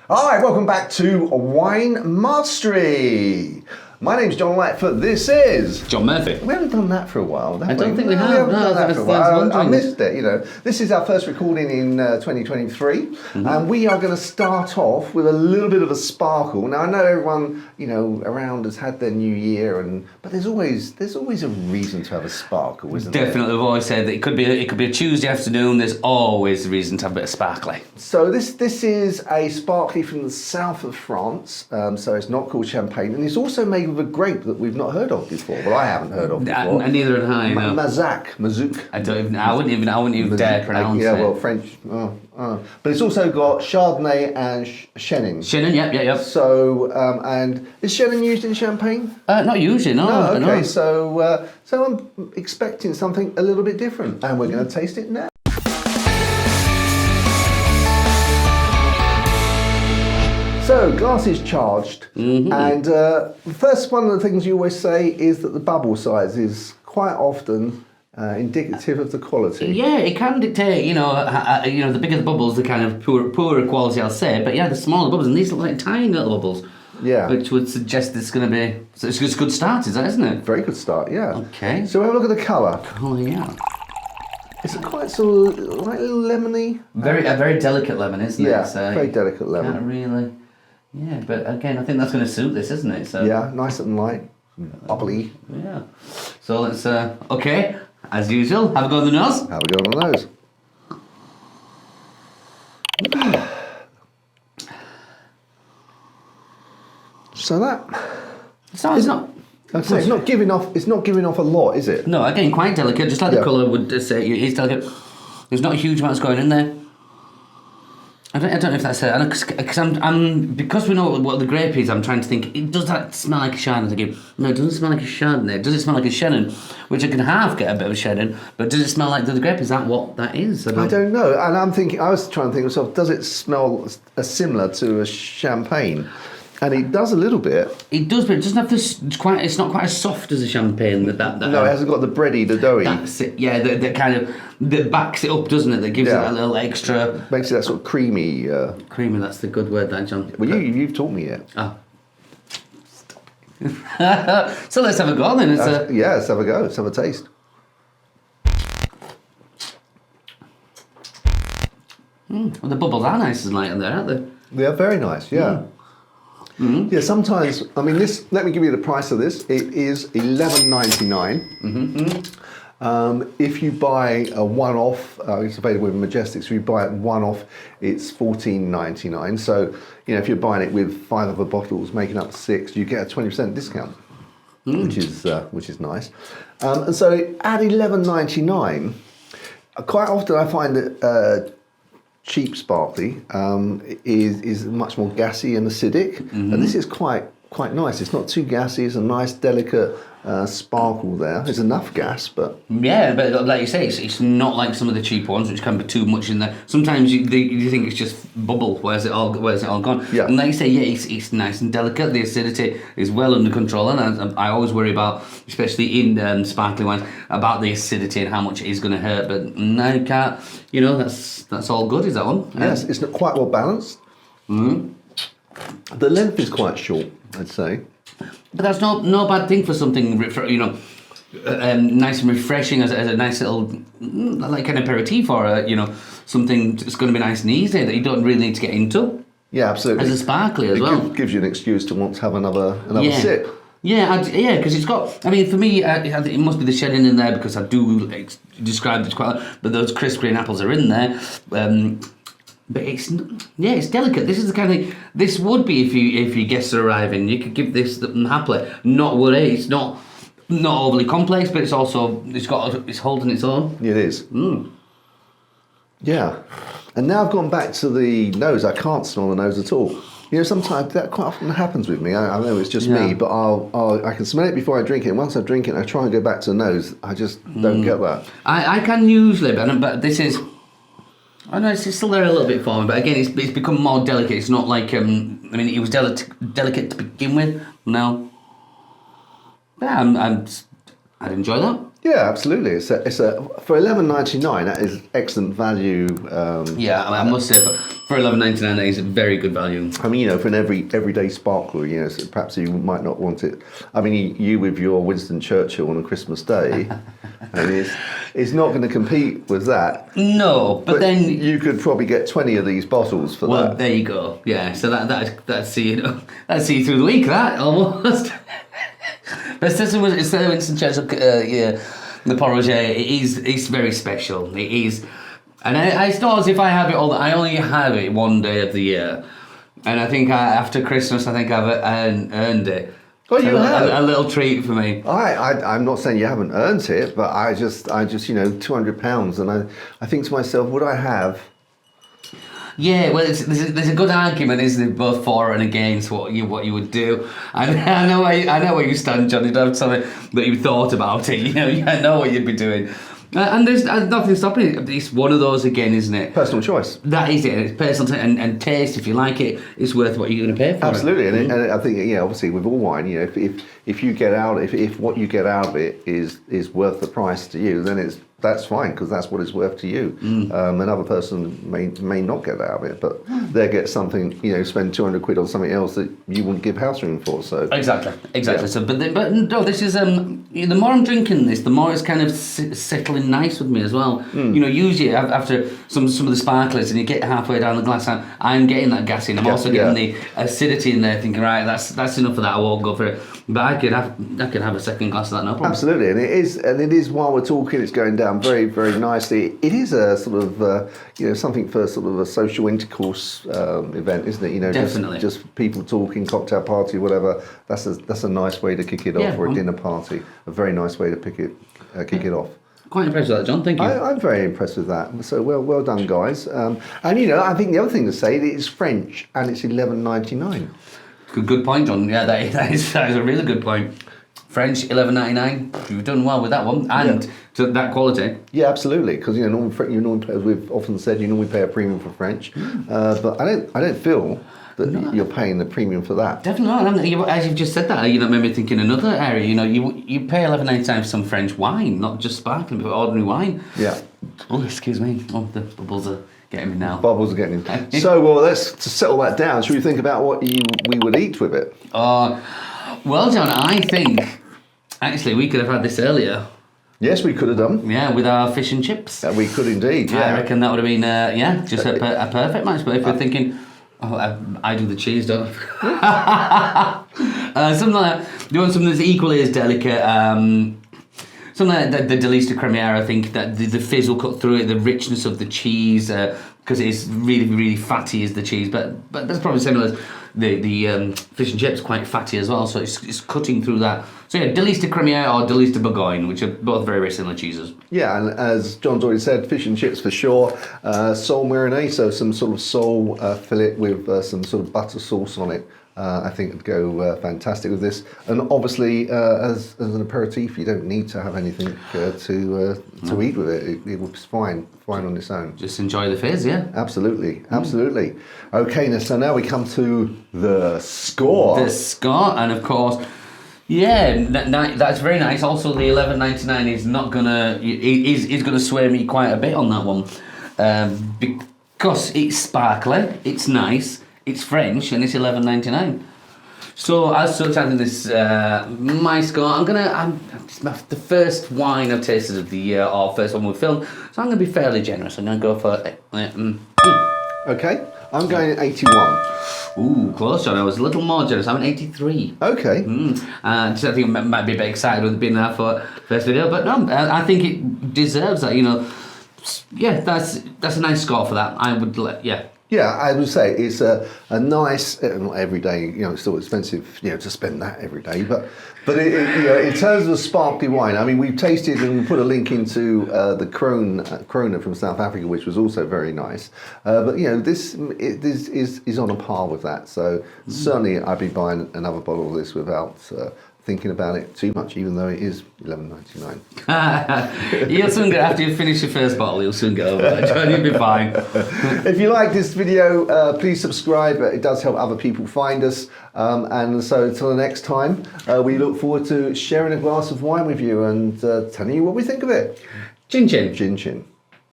All right, welcome back to Wine Mastery. My name's John Lightfoot. This is John Murphy. We haven't done that for a while, have we? I don't think we have. We haven't done that for a while. I missed it. This is our first recording in 2023, and we are going to start off with a little bit of a sparkle. Now I know everyone, around has had their new year, but there's always a reason to have a sparkle, isn't there? Definitely, we've always said that it could be a Tuesday afternoon. There's always a reason to have a bit of sparkly. So this is a sparkly from the south of France. So it's not called champagne, and it's also made with a grape that we've not heard of before. Well, I haven't heard of before. And neither had I. No. Mauzac. I wouldn't even dare pronounce it. Yeah, well, French. But it's also got Chardonnay and Chenin. Chenin, yep. So, and is Chenin used in champagne? Not usually, no. No, okay. No. So I'm expecting something a little bit different, and we're going to taste it now. So, glass is charged, and first one of the things you always say is that the bubble size is quite often indicative of the quality. Yeah, it can dictate, the bigger the bubbles, the kind of poorer quality, I'll say, but yeah, the smaller bubbles, and these look like tiny little bubbles. Yeah. Which would suggest it's going to be, so it's a good start, isn't it? Very good start, yeah. Okay. So have a look at the colour. Oh, yeah. It's a quite sort of, like a little lemony. A very delicate lemon, isn't it? Yeah, So very delicate lemon. Can't really... Yeah, but again, I think that's going to suit this, isn't it? So yeah, nice and light, bubbly. Yeah. So let's, okay, as usual, have a go on the nose. Have a go on the nose. So that... So it's not... I'd say it's not giving off. It's not giving off a lot, is it? No, again, quite delicate. Just like the colour would say, it's delicate. There's not a huge amounts going in there. I don't know if that's it. Because we know what the grape is. I'm trying to think. Does that smell like a Chardonnay? Again, no, it doesn't smell like a Chardonnay. Does it smell like a Chenin? Which I can half get a bit of a Chenin, but does it smell like the grape? Is that what that is? I don't know. And I was trying to think to myself, does it smell similar to a champagne? And it does a little bit. It does, but it doesn't have this. It's not quite as soft as a champagne. That no, it hasn't got the bready, the doughy. That's it. Yeah, that kind of that backs it up, doesn't it? That gives it a little extra. Makes it that sort of creamy. Creamy. That's the good word, that, John. Well, you've taught me it. Oh. So let's have a go then. Yeah, let's have a go. Let's have a taste. Well, the bubbles are nice and light in there, aren't they? They are very nice. Yeah. Yeah, sometimes, this. Let me give you the price of this. It is $11.99. If you buy a one-off, it's available in Majestics. If you buy it one-off, it's $14.99. So, if you're buying it with 5 other bottles, making up 6, you get a 20% discount, which is nice. And so at $11.99, quite often I find that cheap sparkly is much more gassy and acidic, and this is quite nice. It's not too gassy. It's a nice delicate sparkle there. There's enough gas, but yeah, but like you say, it's not like some of the cheap ones which can be too much in there. Sometimes you think it's just bubble. Where's it all gone? Yeah. And like you say, it's nice and delicate. The acidity is well under control, and I always worry about, especially in sparkling wines, about the acidity and how much it is going to hurt. But no, you can't. That's all good. Is that one? Yes, it's not quite well balanced. The length is quite short, I'd say. But that's no bad thing for something, nice and refreshing as a nice little, like an aperitif or something that's going to be nice and easy that you don't really need to get into. Yeah, absolutely. As a sparkly as well. It gives you an excuse to want to have another sip. Yeah, because it's got. For me, it must be the Chenin in there because I do describe it quite. But those crisp green apples are in there. But it's delicate. This is the kind of this would be if your guests are arriving. You could give this happily. Not worry. It's not overly complex, but it's holding its own. It is. Yeah, and now I've gone back to the nose. I can't smell the nose at all. Sometimes that quite often happens with me. I know it's just me, but I can smell it before I drink it. And once I drink it, I try and go back to the nose. I just don't get that. I can usually, but this is. I know it's still there a little bit for me, but again, it's become more delicate. It's not like it was delicate to begin with. No, yeah, I'd enjoy that. Yeah, absolutely. It's a for $11.99. That is excellent value. Yeah, I must say, for $11.99, that is very good value. I mean, for an everyday sparkler, so perhaps you might not want it. I mean, you with your Winston Churchill on a Christmas Day, and it's not going to compete with that. No, but then you could probably get 20 of these bottles for that. Well, there you go. Yeah, so that's see you through the week. That almost. But instead of Winston Churchill, the Port Roger, it's very special. It is, and I suppose if I have it I only have it one day of the year, and I think after Christmas, I think I've earned it. Oh, you have a little treat for me. I'm not saying you haven't earned it, but I just £200, and I think to myself, would I have? Yeah, well, there's a good argument, isn't it, both for and against what you would do. I know where you stand, John. You don't have to tell me that you thought about it. I know what you'd be doing. And there's nothing stopping it. It's one of those again, isn't it? Personal choice. That is it. It's personal and taste. If you like it, it's worth what you're going to pay for. Absolutely, and I think obviously with all wine, if you get out, if what you get out of it is worth the price to you, then that's fine because that's what it's worth to you. Another person may not get out of it, but they get something. Spend £200 on something else that you wouldn't give house room for. So exactly. Yeah. So, but no, this is the more I'm drinking this, the more it's kind of settling nice with me as well. Usually after some of the sparklers, and you get halfway down the glass, I'm getting that gas in. I'm also getting the acidity in there. Thinking, right, that's enough of that. I won't go for it. But I could have a second glass of that, no problem. Absolutely, and it is while we're talking, it's going down very, very nicely. It is a sort of something for sort of a social intercourse event, isn't it? Definitely. Just people talking, cocktail party, whatever. That's a nice way to kick it off, or a dinner party. A very nice way to kick it off. Quite impressed with that, John. Thank you. I'm very impressed with that. So well done, guys. And I think the other thing to say, it's French and it's $11.99. Good point, John. Yeah, that is a really good point. French, $11.99. You've done well with that one, and to that quality. Yeah, absolutely. Because normally, as we've often said, you normally pay a premium for French, but I don't feel that you're paying the premium for that. Definitely not. As you've just said that, made me think in another area. You pay $11.99 for some French wine, not just sparkling, but ordinary wine. Yeah. Oh, excuse me. Oh, the bubbles are getting me now. Bubbles are getting in. So, let's to settle that down. Should we think about what we would eat with it? Well, John, I think actually we could have had this earlier. Yes, we could have done. Yeah, with our fish and chips. We could indeed. Yeah. I reckon that would have been just a perfect match. But if we're thinking, I do the cheese, don't I? Something like that. You want something that's equally as delicate. Something like the Délice de Crémière, I think that the fizz will cut through it, the richness of the cheese, because it is really, really fatty as the cheese, but that's probably similar as the fish and chips, quite fatty as well, so it's cutting through that. So yeah, Délice de Crémière or Délice de Bourgogne, which are both very, very similar cheeses. Yeah, and as John's already said, fish and chips for sure. Sole marinade, so some sort of sole fillet with some sort of butter sauce on it. I think would go fantastic with this, and obviously as an aperitif, you don't need to have anything to eat with it. It will be fine on its own. Just enjoy the fizz, yeah. Absolutely. Okay, so now we come to the score. The score, and of course, yeah, that's very nice. Also, the $11.99 is not gonna is gonna sway me quite a bit on that one, because it's sparkly, it's nice. It's French and it's $11.99. So as such, I think this my score. It's the first wine I've tasted of the year, or first one we've filmed. So I'm gonna be fairly generous. I'm gonna go for. Okay, I'm going at 81. Ooh, close, John. I was a little more generous. I'm at 83. Okay. I think I might be a bit excited with it being there for first video, but no, I think it deserves that. Yeah, that's a nice score for that. I would Yeah, I would say it's a nice, not every day, it's still expensive, to spend that every day, but in terms of sparkly wine, I mean, we've tasted and we put a link into the Corona from South Africa, which was also very nice, but this is on a par with that, so certainly I'd be buying another bottle of this without thinking about it too much, even though it is $11.99. You'll soon get, after you finish your first bottle, you'll soon get over that. You'll be fine. If you like this video, please subscribe. It does help other people find us. And so until the next time, we look forward to sharing a glass of wine with you and telling you what we think of it. Chin chin. Chin chin.